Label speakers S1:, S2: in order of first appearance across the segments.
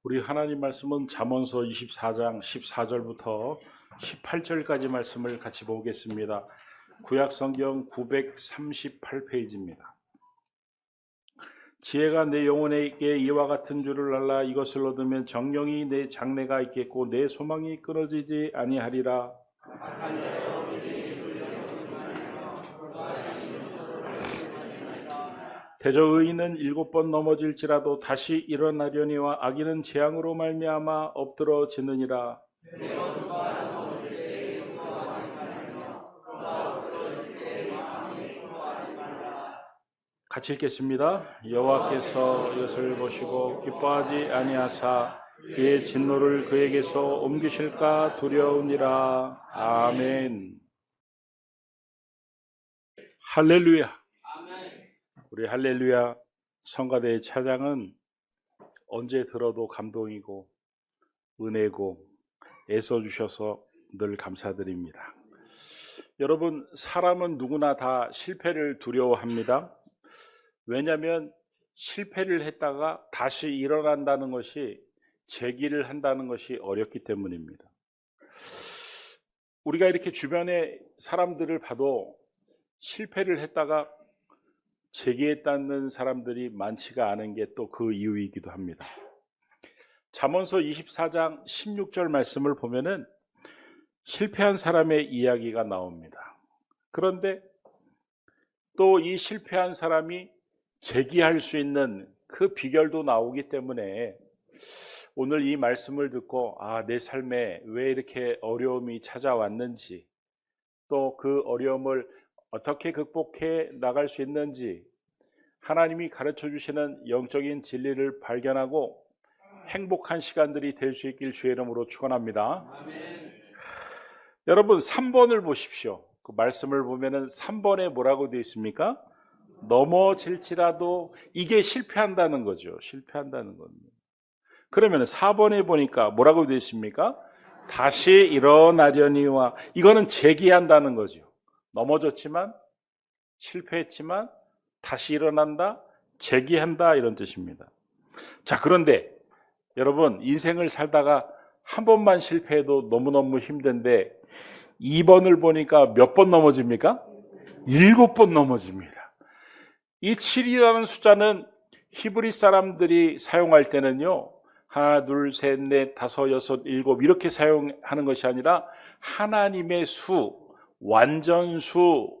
S1: 우리 하나님 말씀은 잠언서 24장 14절부터 18절까지 말씀을 같이 보겠습니다. 구약 성경 938페이지입니다. 지혜가 내 영혼에게 이와 같은 줄을 알라. 이것을 얻으면 정령이 내 장래가 있겠고 내 소망이 끊어지지 아니하리라. 대저 의인은 7번 넘어질지라도 다시 일어나려니와 악인은 재앙으로 말미암아 엎드러지느니라. 같이 읽겠습니다. 여호와께서 이것을 보시고 기뻐하지 아니하사 그의 진노를 그에게서 옮기실까 두려우니라. 아멘. 할렐루야. 우리 할렐루야 성가대의 찬양은 언제 들어도 감동이고 은혜고 애써주셔서 늘 감사드립니다. 여러분, 사람은 누구나 다 실패를 두려워합니다. 왜냐하면 실패를 했다가 다시 일어난다는 것이, 재기를 한다는 것이 어렵기 때문입니다. 우리가 이렇게 주변의 사람들을 봐도 실패를 했다가 재기했다는 사람들이 많지가 않은 게 또 그 이유이기도 합니다. 잠언서 24장 16절 말씀을 보면은 실패한 사람의 이야기가 나옵니다. 그런데 또 이 실패한 사람이 재기할 수 있는 그 비결도 나오기 때문에 오늘 이 말씀을 듣고 내 삶에 왜 이렇게 어려움이 찾아왔는지, 또 그 어려움을 어떻게 극복해 나갈 수 있는지 하나님이 가르쳐 주시는 영적인 진리를 발견하고 행복한 시간들이 될 수 있길 주의 이름으로 축원합니다. 아멘. 여러분, 3번을 보십시오. 그 말씀을 보면은 3번에 뭐라고 되어 있습니까? 넘어질지라도, 이게 실패한다는 거죠. 실패한다는 겁니다. 그러면 4번에 보니까 뭐라고 되어 있습니까? 다시 일어나려니와, 이거는 재기한다는 거죠. 넘어졌지만, 실패했지만 다시 일어난다, 재기한다, 이런 뜻입니다. 자, 그런데 여러분, 인생을 살다가 한 번만 실패해도 너무너무 힘든데 2번을 보니까 몇 번 넘어집니까? 7번 넘어집니다. 이 7이라는 숫자는 히브리 사람들이 사용할 때는요, 하나, 둘, 셋, 넷, 다섯, 여섯, 일곱 이렇게 사용하는 것이 아니라 하나님의 수, 완전수라고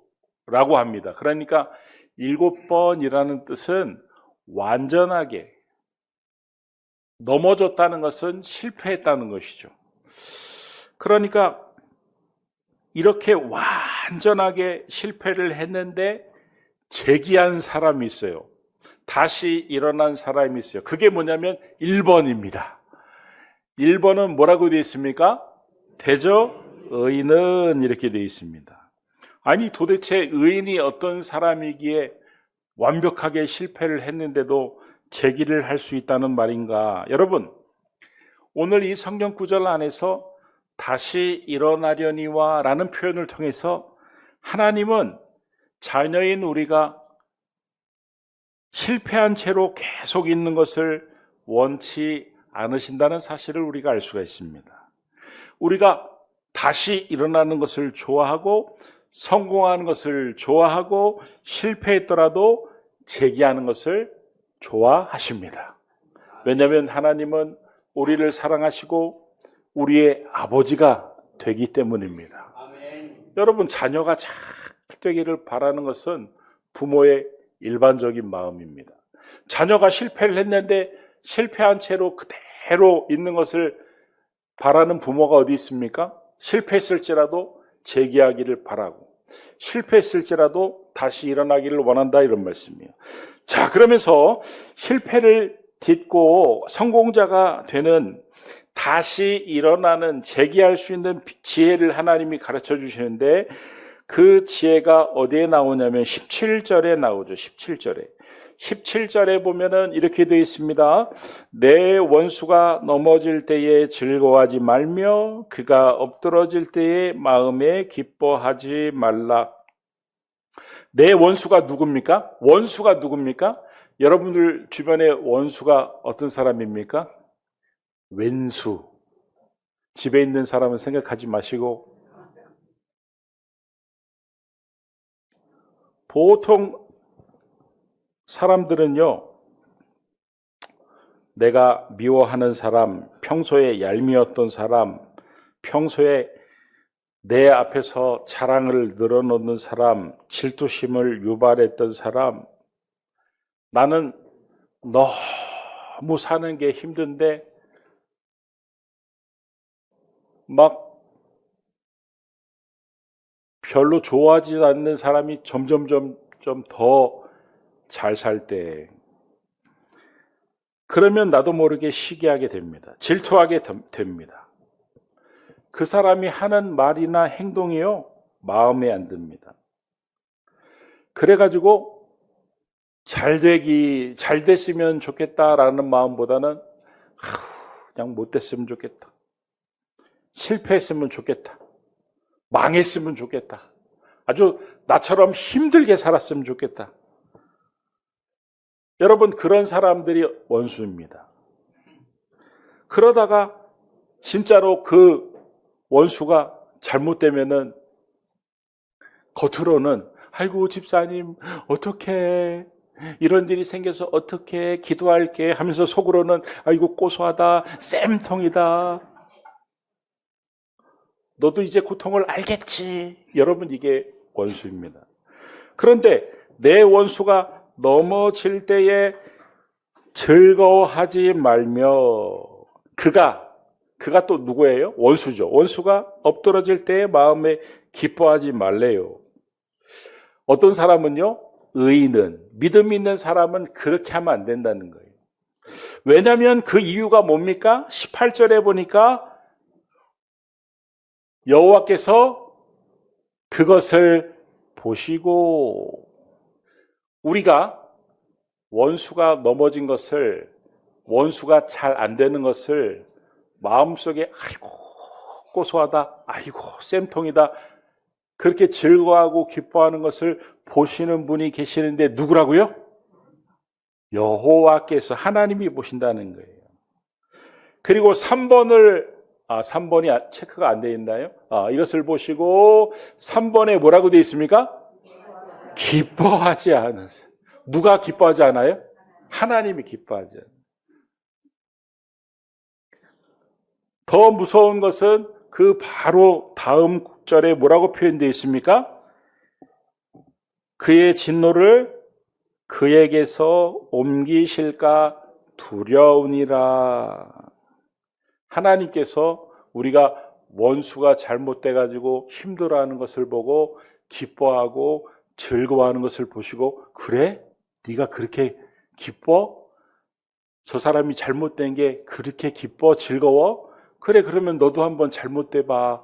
S1: 합니다. 그러니까 7번이라는 뜻은 완전하게, 넘어졌다는 것은 실패했다는 것이죠. 그러니까 이렇게 완전하게 실패를 했는데 재기한 사람이 있어요. 다시 일어난 사람이 있어요. 그게 뭐냐면 1번입니다. 1번은 뭐라고 되어 있습니까? 대저 의인은 이렇게 되어 있습니다. 아니, 도대체 의인이 어떤 사람이기에 완벽하게 실패를 했는데도 재기를 할 수 있다는 말인가? 여러분, 오늘 이 성경 구절 안에서 다시 일어나려니와 라는 표현을 통해서 하나님은 자녀인 우리가 실패한 채로 계속 있는 것을 원치 않으신다는 사실을 우리가 알 수가 있습니다. 우리가 다시 일어나는 것을 좋아하고 성공하는 것을 좋아하고 실패했더라도 재기하는 것을 좋아하십니다. 왜냐하면 하나님은 우리를 사랑하시고 우리의 아버지가 되기 때문입니다. 아멘. 여러분, 자녀가 잘 되기를 바라는 것은 부모의 일반적인 마음입니다. 자녀가 실패를 했는데 실패한 채로 그대로 있는 것을 바라는 부모가 어디 있습니까? 실패했을지라도 재기하기를 바라고, 실패했을지라도 다시 일어나기를 원한다, 이런 말씀이에요. 자, 그러면서 실패를 딛고 성공자가 되는, 다시 일어나는, 재기할 수 있는 지혜를 하나님이 가르쳐 주시는데 그 지혜가 어디에 나오냐면 17절에 나오죠. 17절에 보면은 이렇게 되어 있습니다. 내 원수가 넘어질 때에 즐거워하지 말며 그가 엎드러질 때에 마음에 기뻐하지 말라. 내 원수가 누굽니까? 원수가 누굽니까? 여러분들 주변에 원수가 어떤 사람입니까? 왼수. 집에 있는 사람은 생각하지 마시고, 보통 사람들은요, 내가 미워하는 사람, 평소에 얄미웠던 사람, 평소에 내 앞에서 자랑을 늘어놓는 사람, 질투심을 유발했던 사람, 나는 너무 사는 게 힘든데 막 별로 좋아하지 않는 사람이 점점점 좀 더 잘 살 때, 그러면 나도 모르게 시기하게 됩니다. 질투하게 됩니다. 그 사람이 하는 말이나 행동이요, 마음에 안 듭니다. 그래가지고 잘 됐으면 좋겠다라는 마음보다는 그냥 못 됐으면 좋겠다. 실패했으면 좋겠다. 망했으면 좋겠다. 아주 나처럼 힘들게 살았으면 좋겠다. 여러분, 그런 사람들이 원수입니다. 그러다가 진짜로 그 원수가 잘못되면은 겉으로는 아이고 집사님 어떻게 이런 일이 생겨서 어떻게 기도할게 하면서 속으로는 아이고 고소하다, 쌤통이다, 너도 이제 고통을 알겠지. 여러분, 이게 원수입니다. 그런데 내 원수가 넘어질 때에 즐거워하지 말며, 그가 또 누구예요? 원수죠. 원수가 엎드러질 때에 마음에 기뻐하지 말래요. 어떤 사람은요, 의인은, 믿음 있는 사람은 그렇게 하면 안 된다는 거예요. 왜냐하면 그 이유가 뭡니까? 18절에 보니까 여호와께서 그것을 보시고, 우리가 원수가 넘어진 것을, 원수가 잘 안 되는 것을 마음속에 아이고 고소하다, 아이고 쌤통이다, 그렇게 즐거워하고 기뻐하는 것을 보시는 분이 계시는데 누구라고요? 여호와께서, 하나님이 보신다는 거예요. 그리고 3번이 체크가 안 되어 있나요? 이것을 보시고 3번에 뭐라고 되어 있습니까? 기뻐하지 않으세요. 누가 기뻐하지 않아요? 하나님이 기뻐하지 않아요. 더 무서운 것은 그 바로 다음 절에 뭐라고 표현되어 있습니까? 그의 진노를 그에게서 옮기실까 두려우니라. 하나님께서 우리가 원수가 잘못돼가지고 힘들어하는 것을 보고 기뻐하고 즐거워하는 것을 보시고, 그래? 네가 그렇게 기뻐? 저 사람이 잘못된 게 그렇게 기뻐? 즐거워? 그래, 그러면 너도 한번 잘못돼 봐.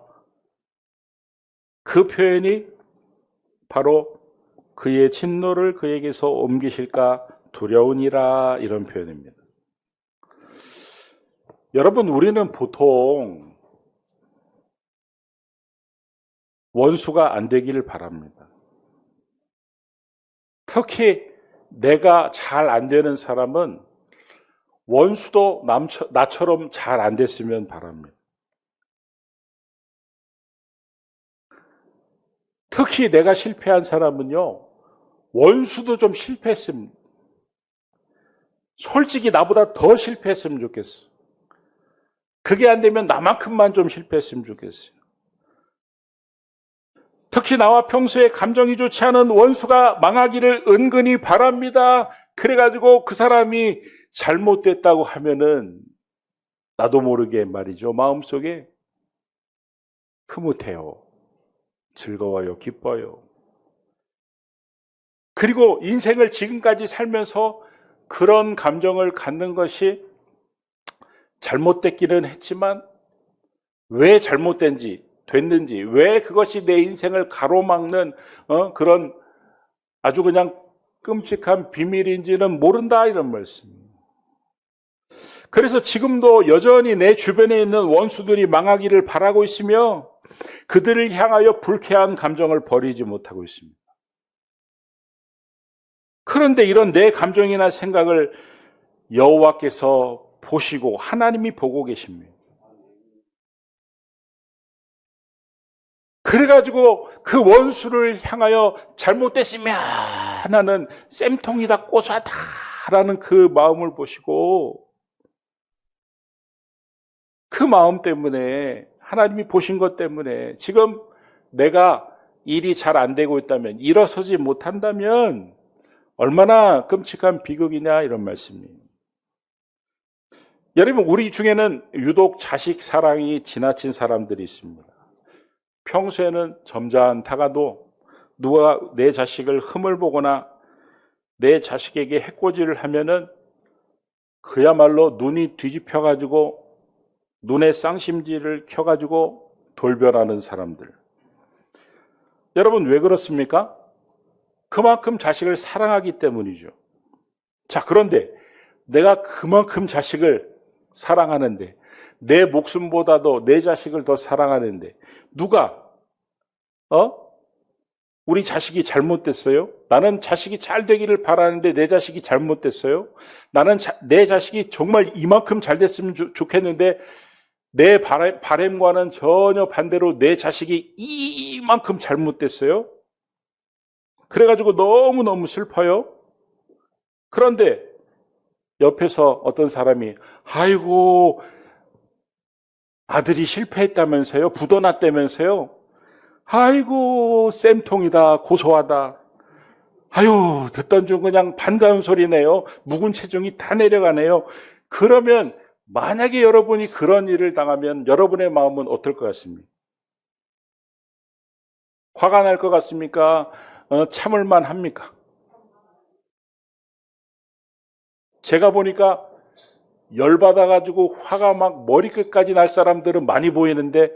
S1: 그 표현이 바로 그의 진노를 그에게서 옮기실까 두려우니라, 이런 표현입니다. 여러분, 우리는 보통 원수가 안 되기를 바랍니다. 특히 내가 잘 안 되는 사람은 원수도 나처럼 잘 안 됐으면 바랍니다. 특히 내가 실패한 사람은요, 원수도 좀 실패했으면, 솔직히 나보다 더 실패했으면 좋겠어. 그게 안 되면 나만큼만 좀 실패했으면 좋겠어요. 특히 나와 평소에 감정이 좋지 않은 원수가 망하기를 은근히 바랍니다. 그래가지고 그 사람이 잘못됐다고 하면은 나도 모르게 말이죠, 마음속에 흐뭇해요. 즐거워요. 기뻐요. 그리고 인생을 지금까지 살면서 그런 감정을 갖는 것이 잘못됐기는 했지만 왜 됐는지, 왜 그것이 내 인생을 가로막는 그런 아주 그냥 끔찍한 비밀인지는 모른다, 이런 말씀입니다. 그래서 지금도 여전히 내 주변에 있는 원수들이 망하기를 바라고 있으며 그들을 향하여 불쾌한 감정을 버리지 못하고 있습니다. 그런데 이런 내 감정이나 생각을 여호와께서 보시고 하나님이 보고 계십니다. 그래가지고 그 원수를 향하여 잘못됐으면 하는 쌤통이다 고소하다라는 그 마음을 보시고 그 마음 때문에 하나님이 보신 것 때문에 지금 내가 일이 잘 안 되고 있다면 일어서지 못한다면 얼마나 끔찍한 비극이냐 이런 말씀이에요. 여러분 우리 중에는 유독 자식 사랑이 지나친 사람들이 있습니다. 평소에는 점잖다가도 누가 내 자식을 흠을 보거나 내 자식에게 해코지를 하면은 그야말로 눈이 뒤집혀가지고 눈에 쌍심지를 켜가지고 돌변하는 사람들. 여러분 왜 그렇습니까? 그만큼 자식을 사랑하기 때문이죠. 자, 그런데 내가 그만큼 자식을 사랑하는데 내 목숨보다도 내 자식을 더 사랑하는데 누가 우리 자식이 잘못됐어요? 나는 자식이 잘 되기를 바라는데 내 자식이 잘못됐어요? 나는 내 자식이 정말 이만큼 잘 됐으면 좋겠는데 내 바람과는 전혀 반대로 내 자식이 이만큼 잘못됐어요? 그래가지고 너무너무 슬퍼요. 그런데 옆에서 어떤 사람이 아이고 아들이 실패했다면서요? 부도났다면서요? 아이고 쌤통이다 고소하다. 아유 듣던 중 그냥 반가운 소리네요. 묵은 체중이 다 내려가네요. 그러면 만약에 여러분이 그런 일을 당하면 여러분의 마음은 어떨 것 같습니까? 화가 날 것 같습니까? 참을만 합니까? 제가 보니까 열받아가지고 화가 막 머리끝까지 날 사람들은 많이 보이는데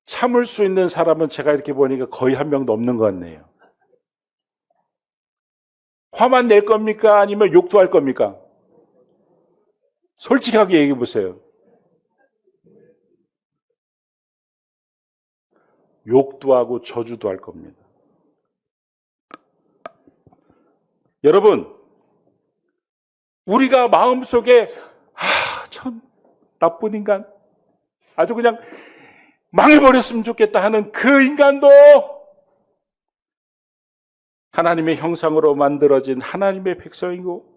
S1: 참을 수 있는 사람은 제가 이렇게 보니까 거의 한 명도 없는 것 같네요. 화만 낼 겁니까? 아니면 욕도 할 겁니까? 솔직하게 얘기해 보세요. 욕도 하고 저주도 할 겁니다. 여러분, 우리가 마음속에 참 나쁜 인간, 아주 그냥 망해버렸으면 좋겠다 하는 그 인간도 하나님의 형상으로 만들어진 하나님의 백성이고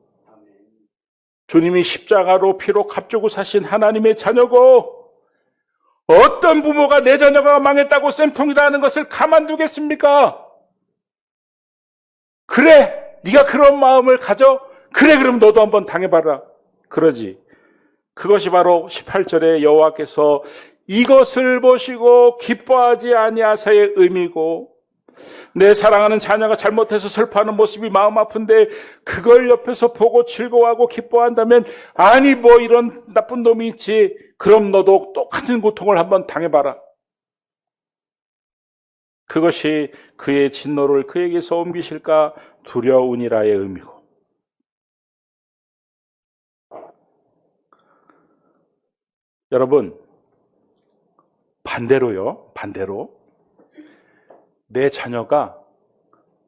S1: 주님이 십자가로 피로 값주고 사신 하나님의 자녀고 어떤 부모가 내 자녀가 망했다고 쌤통이다 하는 것을 가만두겠습니까? 그래, 네가 그런 마음을 가져? 그래, 그럼 너도 한번 당해봐라. 그러지. 그것이 바로 18절에 여호와께서 이것을 보시고 기뻐하지 아니하사의 의미고 내 사랑하는 자녀가 잘못해서 슬퍼하는 모습이 마음 아픈데 그걸 옆에서 보고 즐거워하고 기뻐한다면 아니 뭐 이런 나쁜 놈이 있지. 그럼 너도 똑같은 고통을 한번 당해봐라. 그것이 그의 진노를 그에게서 옮기실까 두려우니라의 의미고. 여러분 반대로 내 자녀가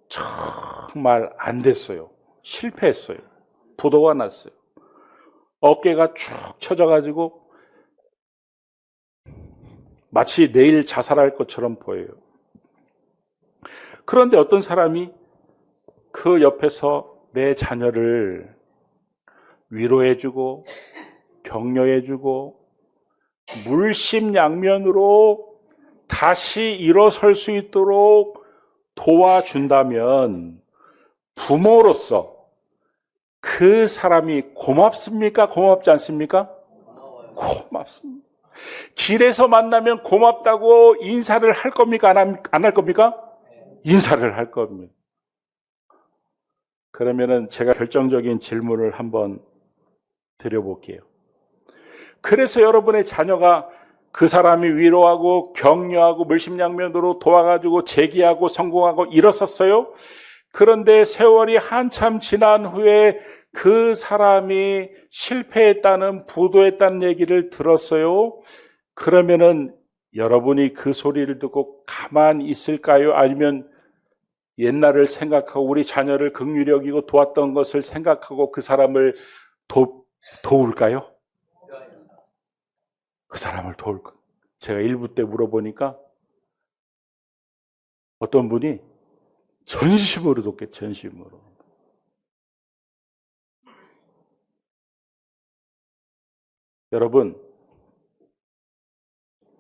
S1: 정말 안 됐어요. 실패했어요. 부도가 났어요. 어깨가 축 처져가지고 마치 내일 자살할 것처럼 보여요. 그런데 어떤 사람이 그 옆에서 내 자녀를 위로해주고 격려해주고 물심양면으로 다시 일어설 수 있도록 도와준다면 부모로서 그 사람이 고맙습니까? 고맙지 않습니까? 고맙습니다. 길에서 만나면 고맙다고 인사를 할 겁니까? 안 할 겁니까? 인사를 할 겁니다. 그러면은 제가 결정적인 질문을 한번 드려볼게요. 그래서 여러분의 자녀가 그 사람이 위로하고 격려하고 물심양면으로 도와가지고 재기하고 성공하고 일어섰어요. 그런데 세월이 한참 지난 후에 그 사람이 실패했다는 부도했다는 얘기를 들었어요. 그러면은 여러분이 그 소리를 듣고 가만히 있을까요? 아니면 옛날을 생각하고 우리 자녀를 긍휼히 여기고 도왔던 것을 생각하고 그 사람을 도울까요? 그 사람을 도울 것. 제가 일부 때 물어보니까 어떤 분이 전심으로 돕게, 전심으로. 여러분,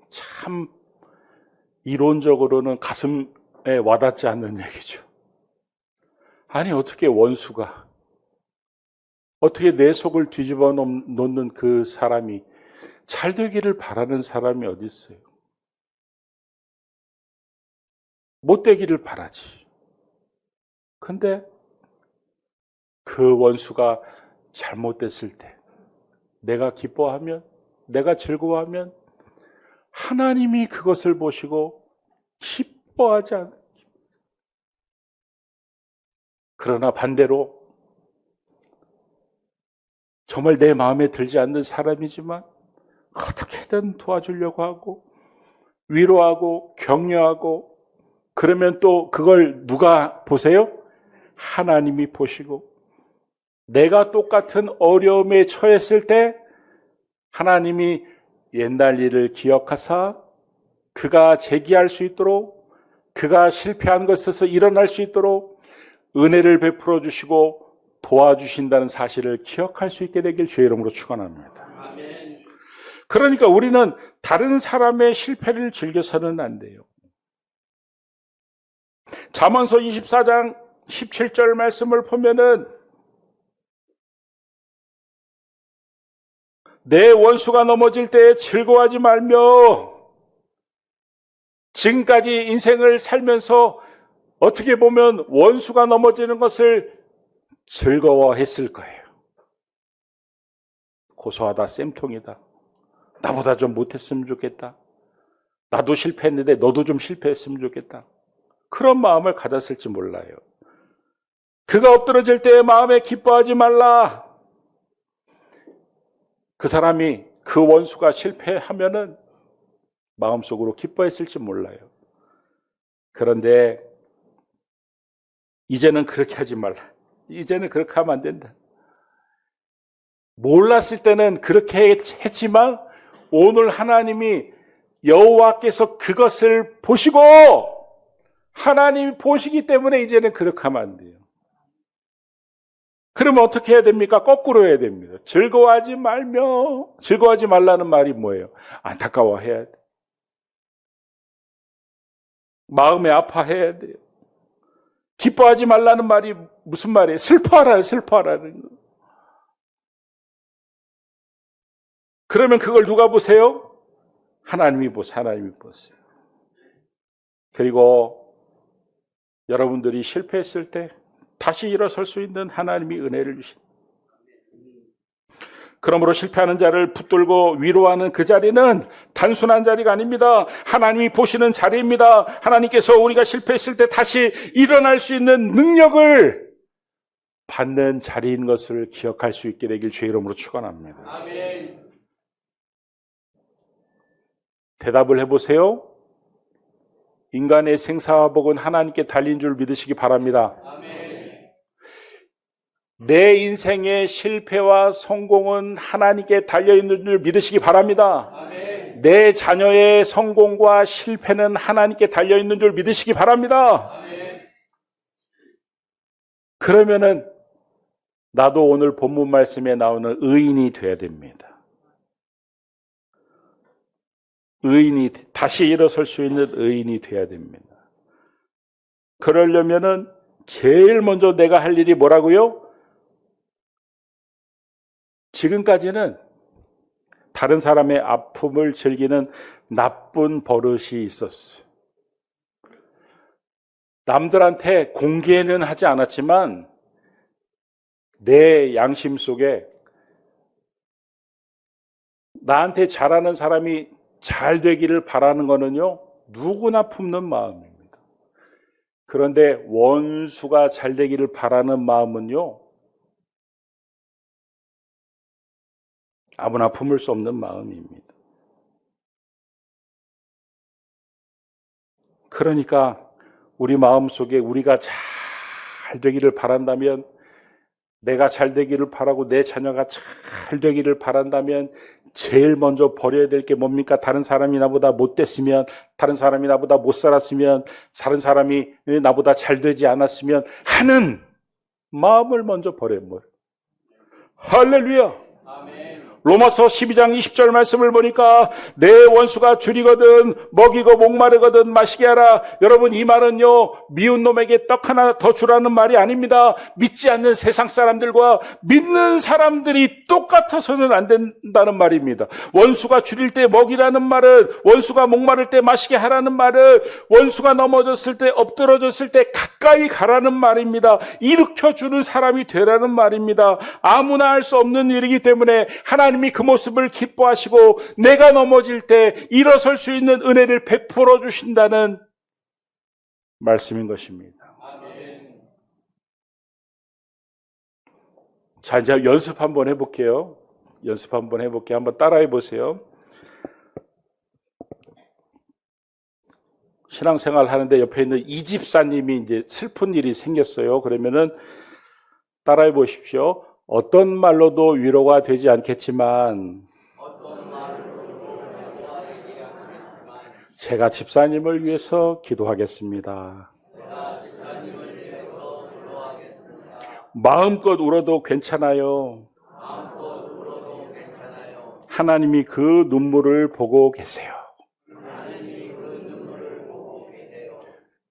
S1: 참 이론적으로는 가슴에 와닿지 않는 얘기죠. 아니, 어떻게 원수가, 어떻게 내 속을 뒤집어 놓는 그 사람이 잘 되기를 바라는 사람이 어디 있어요? 못 되기를 바라지. 근데 그 원수가 잘못됐을 때 내가 기뻐하면, 내가 즐거워하면 하나님이 그것을 보시고 기뻐하지 않아요. 그러나 반대로 정말 내 마음에 들지 않는 사람이지만 어떻게든 도와주려고 하고 위로하고 격려하고, 그러면 또 그걸 누가 보세요? 하나님이 보시고, 내가 똑같은 어려움에 처했을 때 하나님이 옛날 일을 기억하사 그가 재기할 수 있도록, 그가 실패한 것에서 일어날 수 있도록 은혜를 베풀어 주시고 도와주신다는 사실을 기억할 수 있게 되길 주의 이름으로 축원합니다. 아멘. 그러니까 우리는 다른 사람의 실패를 즐겨서는 안 돼요. 잠언서 24장 17절 말씀을 보면은 내 원수가 넘어질 때 즐거워하지 말며, 지금까지 인생을 살면서 어떻게 보면 원수가 넘어지는 것을 즐거워했을 거예요. 고소하다, 쌤통이다. 나보다 좀 못했으면 좋겠다. 나도 실패했는데 너도 좀 실패했으면 좋겠다. 그런 마음을 가졌을지 몰라요. 그가 엎드러질 때 마음에 기뻐하지 말라. 그 사람이, 그 원수가 실패하면은 마음속으로 기뻐했을지 몰라요. 그런데 이제는 그렇게 하지 말라. 이제는 그렇게 하면 안 된다. 몰랐을 때는 그렇게 했지만 오늘 하나님이, 여호와께서 그것을 보시고, 하나님이 보시기 때문에 이제는 그렇게 하면 안 돼요. 그러면 어떻게 해야 됩니까? 거꾸로 해야 됩니다. 즐거워하지 말며, 즐거워하지 말라는 말이 뭐예요? 안타까워해야 돼. 마음에 아파해야 돼요. 기뻐하지 말라는 말이 무슨 말이에요? 슬퍼하라는 거. 그러면 그걸 누가 보세요? 하나님이 보세요. 하나님이 보세요. 그리고 여러분들이 실패했을 때 다시 일어설 수 있는 하나님이 은혜를 주십니다. 그러므로 실패하는 자를 붙들고 위로하는 그 자리는 단순한 자리가 아닙니다. 하나님이 보시는 자리입니다. 하나님께서 우리가 실패했을 때 다시 일어날 수 있는 능력을 받는 자리인 것을 기억할 수 있게 되길 주의 이름으로 축원합니다. 아멘. 대답을 해보세요. 인간의 생사복은 하나님께 달린 줄 믿으시기 바랍니다. 아멘. 내 인생의 실패와 성공은 하나님께 달려있는 줄 믿으시기 바랍니다. 아멘. 내 자녀의 성공과 실패는 하나님께 달려있는 줄 믿으시기 바랍니다. 아멘. 그러면은 나도 오늘 본문 말씀에 나오는 의인이 돼야 됩니다. 의인이, 다시 일어설 수 있는 의인이 돼야 됩니다. 그러려면은 제일 먼저 내가 할 일이 뭐라고요? 지금까지는 다른 사람의 아픔을 즐기는 나쁜 버릇이 있었어요. 남들한테 공개는 하지 않았지만 내 양심 속에 나한테 잘하는 사람이 잘 되기를 바라는 거는요, 누구나 품는 마음입니다. 그런데 원수가 잘 되기를 바라는 마음은요, 아무나 품을 수 없는 마음입니다. 그러니까 우리 마음속에 우리가 잘 되기를 바란다면, 내가 잘 되기를 바라고 내 자녀가 잘 되기를 바란다면 제일 먼저 버려야 될 게 뭡니까? 다른 사람이 나보다 못됐으면, 다른 사람이 나보다 못 살았으면, 다른 사람이 나보다 잘 되지 않았으면 하는 마음을 먼저 버려야 돼요. 할렐루야. 로마서 12장 20절 말씀을 보니까 내 원수가 줄이거든 먹이고 목마르거든 마시게 하라. 여러분, 이 말은요, 미운 놈에게 떡 하나 더 주라는 말이 아닙니다. 믿지 않는 세상 사람들과 믿는 사람들이 똑같아서는 안 된다는 말입니다. 원수가 줄일 때 먹이라는 말은, 원수가 목마를 때 마시게 하라는 말은, 원수가 넘어졌을 때, 엎드러졌을 때 가까이 가라는 말입니다. 일으켜주는 사람이 되라는 말입니다. 아무나 할 수 없는 일이기 때문에 하나님이 그 모습을 기뻐하시고 내가 넘어질 때 일어설 수 있는 은혜를 베풀어 주신다는 말씀인 것입니다. 자, 이제 연습 한번 해볼게요. 한번 따라해 보세요. 신앙생활 하는데 옆에 있는 이 집사님이 이제 슬픈 일이 생겼어요. 그러면은 따라해 보십시오. 어떤 말로도 위로가 되지 않겠지만 제가 집사님을 위해서 기도하겠습니다. 마음껏 울어도 괜찮아요. 하나님이 그 눈물을 보고 계세요.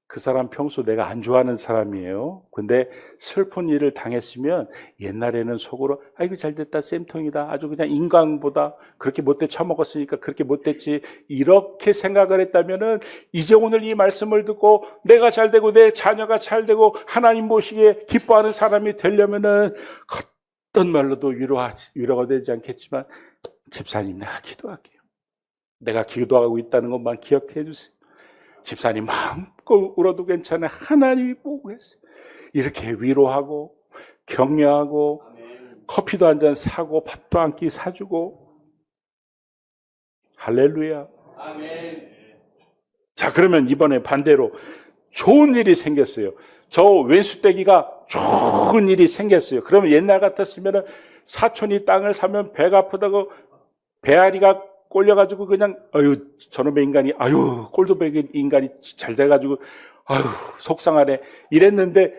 S1: 그 사람 평소 내가 안 좋아하는 사람이에요. 근데 슬픈 일을 당했으면 옛날에는 속으로 아이고 잘됐다, 쌤통이다, 아주 그냥 인간보다 그렇게 못돼 처먹었으니까 그렇게 못됐지, 이렇게 생각을 했다면은 이제 오늘 이 말씀을 듣고 내가 잘되고 내 자녀가 잘되고 하나님 보시기에 기뻐하는 사람이 되려면은 어떤 말로도 위로가 되지 않겠지만 집사님, 내가 기도할게요. 내가 기도하고 있다는 것만 기억해 주세요. 집사님 마음껏 울어도 괜찮아요. 하나님이 보고 계세요. 이렇게 위로하고 격려하고 커피도 한 잔 사고 밥도 한 끼 사주고. 할렐루야. 자, 그러면 이번에 반대로 좋은 일이 생겼어요. 저 왼수떼기가 좋은 일이 생겼어요. 그러면 옛날 같았으면 사촌이 땅을 사면 배가 아프다고 배앓이가 꼴려가지고 그냥 저놈의 인간이 꼴도배기 인간이 잘 돼가지고 속상하네 이랬는데,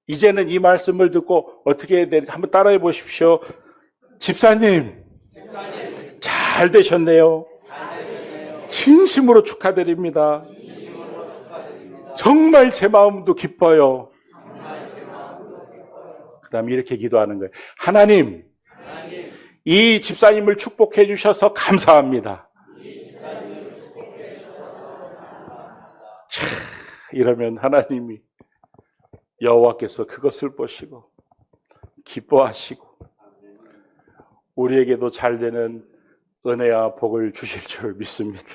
S1: 이제는 이 말씀을 듣고 어떻게 해야 되는지 한번 따라해 보십시오. 집사님 잘 되셨네요. 진심으로 축하드립니다. 정말 제 마음도 기뻐요. 그 다음에 이렇게 기도하는 거예요. 하나님, 이 집사님을 축복해 주셔서 감사합니다. 이러면 하나님이, 여호와께서 그것을 보시고 기뻐하시고 우리에게도 잘 되는 은혜와 복을 주실 줄 믿습니다.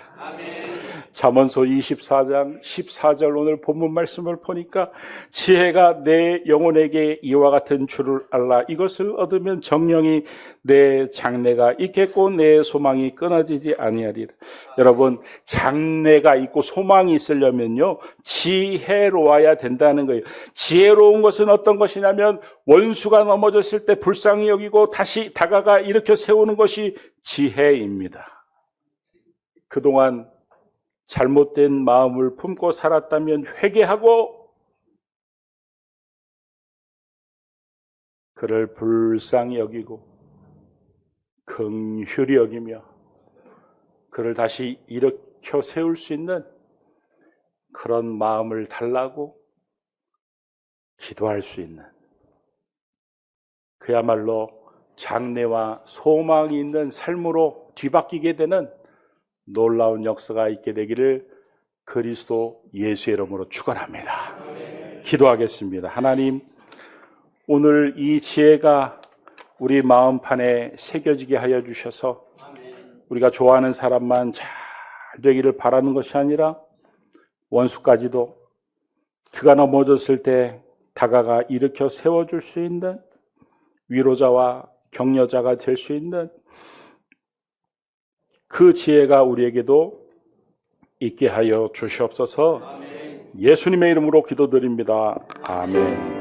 S1: 잠언서 24장 14절 오늘 본문 말씀을 보니까 지혜가 내 영혼에게 이와 같은 줄을 알라. 이것을 얻으면 정령이 내 장래가 있겠고 내 소망이 끊어지지 아니하리라. 여러분, 장래가 있고 소망이 있으려면요, 지혜로워야 된다는 거예요. 지혜로운 것은 어떤 것이냐면 원수가 넘어졌을 때 불쌍히 여기고 다시 다가가 일으켜 세우는 것이 지혜입니다. 그동안 잘못된 마음을 품고 살았다면 회개하고 그를 불쌍히 여기고 긍휼히 여기며 그를 다시 일으켜 세울 수 있는 그런 마음을 달라고 기도할 수 있는, 그야말로 장래와 소망이 있는 삶으로 뒤바뀌게 되는 놀라운 역사가 있게 되기를 그리스도 예수의 이름으로 축원합니다. 기도하겠습니다. 하나님, 오늘 이 지혜가 우리 마음판에 새겨지게 하여 주셔서 우리가 좋아하는 사람만 잘 되기를 바라는 것이 아니라 원수까지도 그가 넘어졌을 때 다가가 일으켜 세워줄 수 있는 위로자와 격려자가 될 수 있는 그 지혜가 우리에게도 있게 하여 주시옵소서. 예수님의 이름으로 기도드립니다. 아멘.